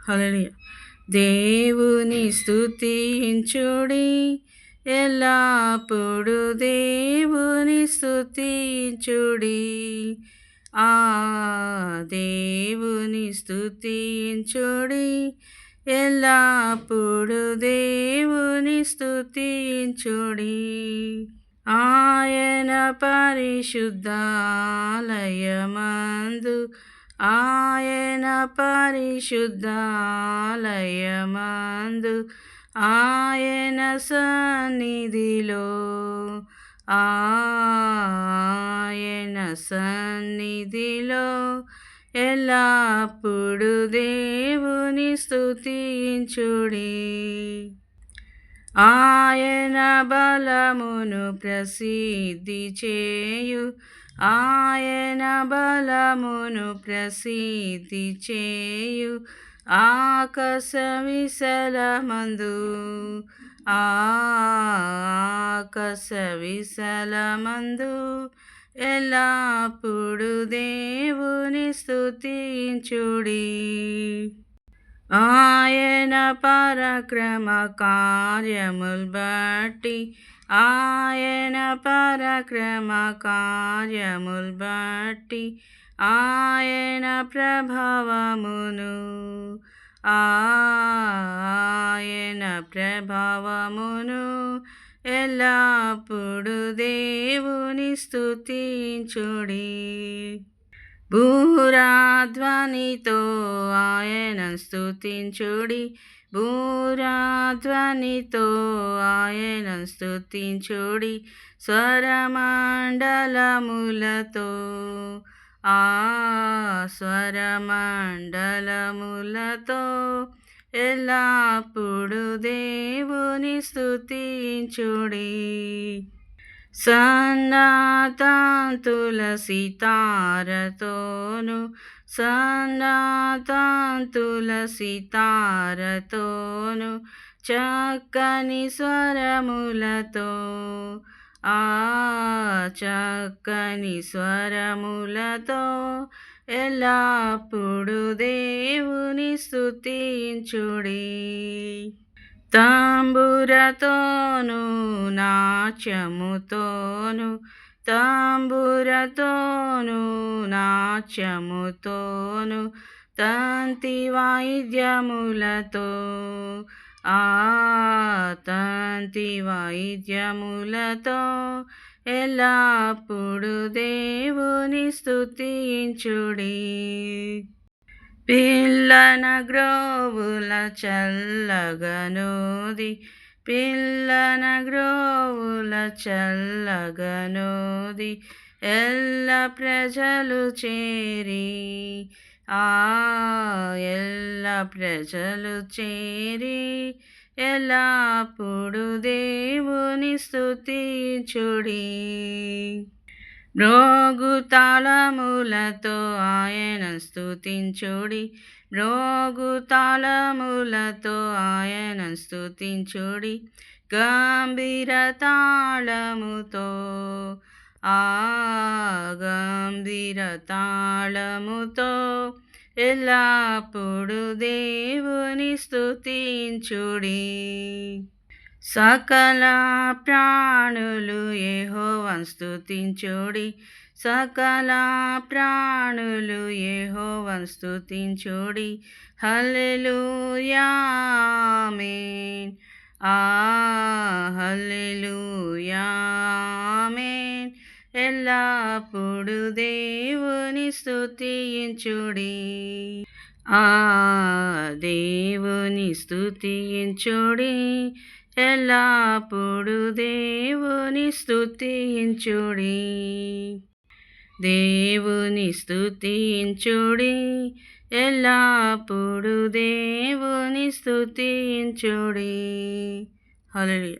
హల్లెలూయా. దేవుని స్తుతించుడి, ఎల్లప్పుడు దేవుని స్తుతించుడి. ఆ దేవుని స్తుతించుడి, ఎల్లప్పుడు దేవుని స్తుతించుడి. ఆయన పరిశుద్ధాలయమందు ఆయన పరిశుద్ధాలయమందు ఆయన సన్నిధిలో ఆయన సన్నిధిలో ఎల్లప్పుడు దేవుని స్తుతించుడి. ఆయన బలమును ప్రసిద్ధి చేయు ఆయన బలమును ప్రసిద్ధి చేయు ఆకాశ విశాలమందు ఆకాశ విశాలమందు ఎల్లప్పుడు దేవుని స్తుతించుడి. ఆయన పరాక్రమ కార్యముల్ బట్టి ఆయన పరాక్రమ కార్యముల్ బట్టి ఆయన ప్రభావమును ఆయన ప్రభావమును ఎల్లప్పుడు దేవుని స్తుతించుడి. భూరాధ్వనితో ఆయన స్తుతించుడి, భూరాధ్వనితో ఆయన స్తుతించుడి. స్వరమండలములతో స్వరమండలములతో ఎల్లప్పుడు దేవుని స్తుతించుడి. సన్నతంతుల సితారతోను సన్నతంతుల సితారతోను చక్కని స్వరములతో చక్కని స్వరములతో ఎల్లప్పుడు దేవుని స్తుతించుడి. తంబురతోను నాట్యముతోను తంబురతోను నాట్యముతోను తంతి వాయిద్యములతో తంతి వాయిద్యములతో ఎల్లప్పుడు దేవుని స్తుతించుడి. పిల్లన గ్రోవుల చల్లగనోది పిల్లన గ్రోవుల చల్లగనోది ఎల్ల ప్రజలు చేరి ఎల్ల ప్రజలు చేరి ఎల్లప్పుడు దేవుని స్తుతించుడి. మ్రోగుతాళములతో ఆయన స్తుతించుడి, మ్రోగుతాళములతో ఆయన స్తుతించుడి. గంభీర తాళముతో గంభీర తాళముతో ఎల్లప్పుడు దేవుని స్తుతించుడి. సకల ప్రాణులు యెహోవాను స్తుతించుడి, సకల ప్రాణులు యెహోవాను స్తుతించుడి. హల్లెలూయా ఆమేన్, హల్లెలూయా ఆమేన్. ఎల్లప్పుడు దేవుని స్తుతించుడి, దేవుని స్తుతించుడి. ఎల్లప్పుడు దేవుని స్తుతించుడి, దేవుని స్తుతించుడి. ఎల్లప్పుడు దేవుని స్తుతించుడి. హల్లెలూయా.